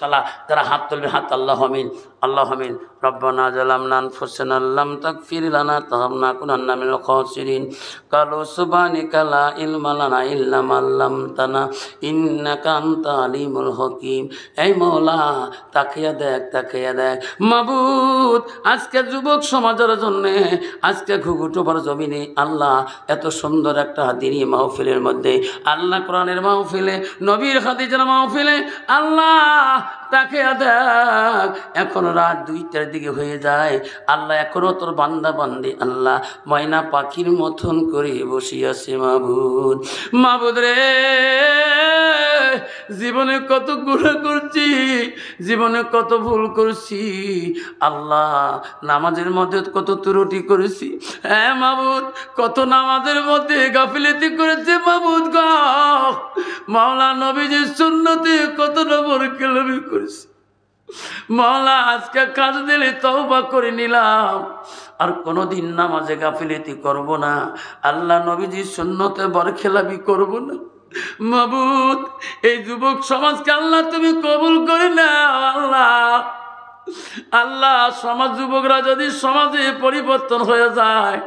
সালা যারা হাত তুলবে হাত আল্লাহ আমিন আল্লাহ আমিন রব্বানা জালামনা আনফুসানা লাম তাগফির লানা লানাকুনান্না মিনাল খাসিরিন কালু সুবহানাকা লা ইলমা লানা ইল্লা মা আল্লামতানা ইন্নাকা আনতা আলিমুল হাকীম। এই মওলা তাকিয়া দেখ মাবুদ, আজকে যুবক সমাজের জন্য আজকে ঘুঘুটোবার জমিনে আল্লাহ এত সুন্দর একটা দিনী মাহফিলের মধ্যে আল্লাহ কোরআনের মাহফিলে নবীর হাদিসের মাহফিলে আল্লাহ তাকে দেখ এখন রাত 2টার দিকে হয়ে যায় আল্লাহ এখনো তোর বান্দা বান্দি আল্লাহ ময়না পাখির মতন করে বসিয়াছে মাবুদ। মাবুদ রে, জীবনে কত গুনাহ করছি, জীবনে কত ভুল করছি আল্লাহ, নামাজের মধ্যে কত ত্রুটি করেছি, হ্যাঁ মাবুদ কত নামাজের মধ্যে গাফিলতি করেছে মাবুদ গো, মাওলা নবীজির সুন্নতে কত নম্বর কেলামি করেছি মাওলা, আজকে কাজ দিলে তওবা করে নিলাম আর কোনোদিন নামাজে গাফিলতি করব না, আল্লাহ নবীজির সুন্নতে বরখেলামি করব না মাবুদ। এই যুবক সমাজকে আল্লাহ তুমি কবুল করে নাও আল্লাহ। আল্লাহ সমাজ যুবকরা যদি সমাজে পরিবর্তন হয়ে যায়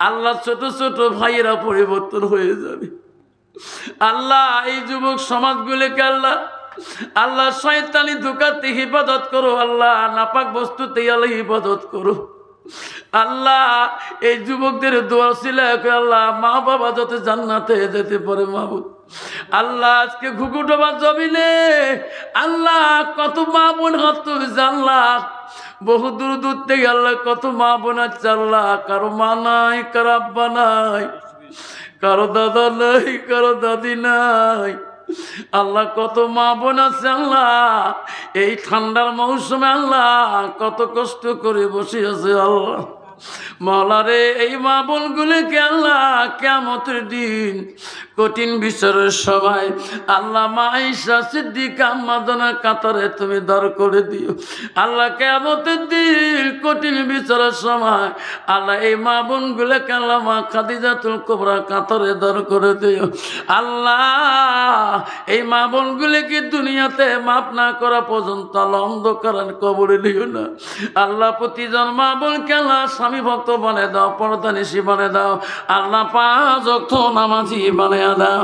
আল্লাহ ছোট ছোট ভাইয়েরা পরিবর্তন হয়ে যাবে আল্লাহ। এই যুবক সমাজগুলোকে আল্লাহ আল্লাহ শয়তানি ধোঁকাতে হিফাজত করো আল্লাহ, নাপাক বস্তুতে আল্লাহ হিফাজত করো আল্লাহ। এই যুবকদের দোয়া ছিল আল্লাহ মা বাবা যাতে জান্নাতে যেতে পারে মাবুদ আল্লাহ। আজকে ঘুঘুটোবার জমিনে আল্লাহ কত মা বোন হাত তুলেছে আল্লাহ, বহু দূর দূর থেকে আল্লাহ কত মা বোন আছে আল্লাহ, কারো মা নাই, কারো আব্বা নাই, কারো দাদা নাই, কারো দাদি নাই আল্লাহ, কত মা বোন আছে আল্লাহ এই ঠান্ডার মৌসুমে আল্লাহ কত কষ্ট করে বসে আছে আল্লাহ। মাওলা রে, এই মা বোনগুলিকে আল্লাহ কিয়ামতের দিন কঠিন বিচারের সময় আল্লাহ মা আয়েশা সিদ্দিকা আম্মাজানের কাতারে তুমি দাঁড় করে দিও আল্লাহ। কিয়ামতের দিন কঠিন বিচারের সময় আল্লাহ এই মা বোনগুলোকে আল্লাহ মা খাদিজাতুল কুবরা কাতারে দাঁড় করে দিও আল্লাহ। এই মা বোনগুলিকে দুনিয়াতে মাফ না করা পর্যন্ত আল্লাহ অন্ধকার কবরে দিও না আল্লাহ। প্রতিজন মা বোনকে আল্লাহ স্বামী ভক্ত বানিয়ে দাও, পর্দানিশী বানিয়ে দাও আল্লাহ, 5 ওয়াক্ত নামাজি বানিয়ে দাও।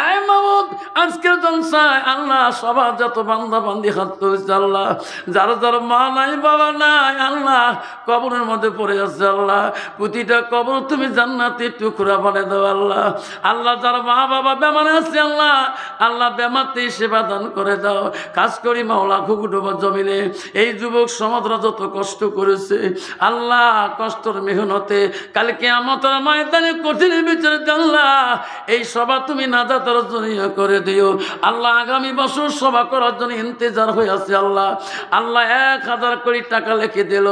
এই মাবুদ আজকের জলসায় আল্লাহ সবার যত বান্দা বান্দি হাত তুলেছে আল্লাহ, যারা যারা মা নাই বাবা নাই আল্লাহ কবরের মধ্যে পড়ে আছে আল্লাহ, প্রতিটা কবর তুমি জান্নাতের টুকরা বানিয়ে দাও আল্লাহ। আল্লাহ যারা মা বাবা বেমারে আছে আল্লাহ আল্লাহ বেমারতে সেবা দান করে দাও। কাজ করি মাওলা ঘুঘুটোবার জমিনে এই যুবক সমাজরা যত কষ্ট করেছে আল্লাহ, কষ্টর মেহনতে কালকে কিয়ামতের ময়দানে কঠিন বিচারে আল্লাহ এই সভা তুমি নাজাতের জন্য করে দিও আল্লাহ। আগামী বছর সভা করার জন্য ইন্তজার হয়ে আছে আল্লাহ। আল্লাহ 1000 কোটি টাকা লিখে দিল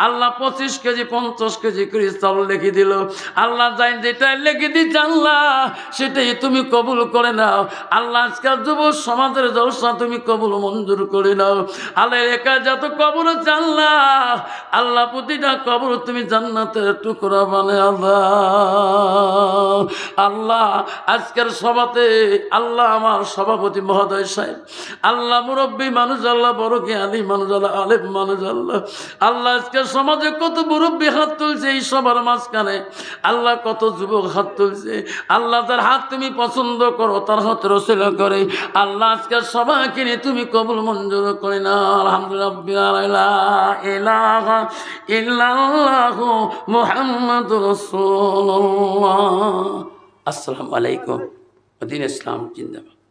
আল্লাহ, 25 কেজি 50 কেজি করে চাল লিখে দিল আল্লাহ। যাই যেটা লিখে দিচ্ছে আল্লাহ সেটাই তুমি কবুল করে নাও আল্লাহ। আজকাল যুব সমাজের জলসা তুমি কবুল মঞ্জুর করে নাও আল্লাহ। একা যত কবর আছে আল্লাহ আল্লাহ প্রতিটা কবর তুমি জান্নাতের টুকরা বানিয়ে দাও আল্লাহ। আজকের সভাতে আল্লাহ আমার সভাপতি মহোদয় সাহেব আল্লাহ, মুরব্বী মানুষ আল্লাহ, বড় জ্ঞানী মানুষ আল্লাহ, আলেম মানুষ আল্লাহ আল্লাহ। আজকের সমাজে কত মুরব্বী হাত তুলছে এই সবার মাঝখানে আল্লাহ, কত যুবক হাত তুলছে আল্লাহ। তার হাত তুমি পছন্দ করো, তার হাত রসিলা করে আল্লাহ। আজকের সবাইকে নিয়ে তুমি কবুল মঞ্জুর করে না আলহামদুলিল্লাহ। ইল্লাল্লাহু মুহাম্মাদুর রাসূলুল্লাহ। আসসালামু আলাইকুম। দ্বীন ইসলাম জিন্দাবাদ।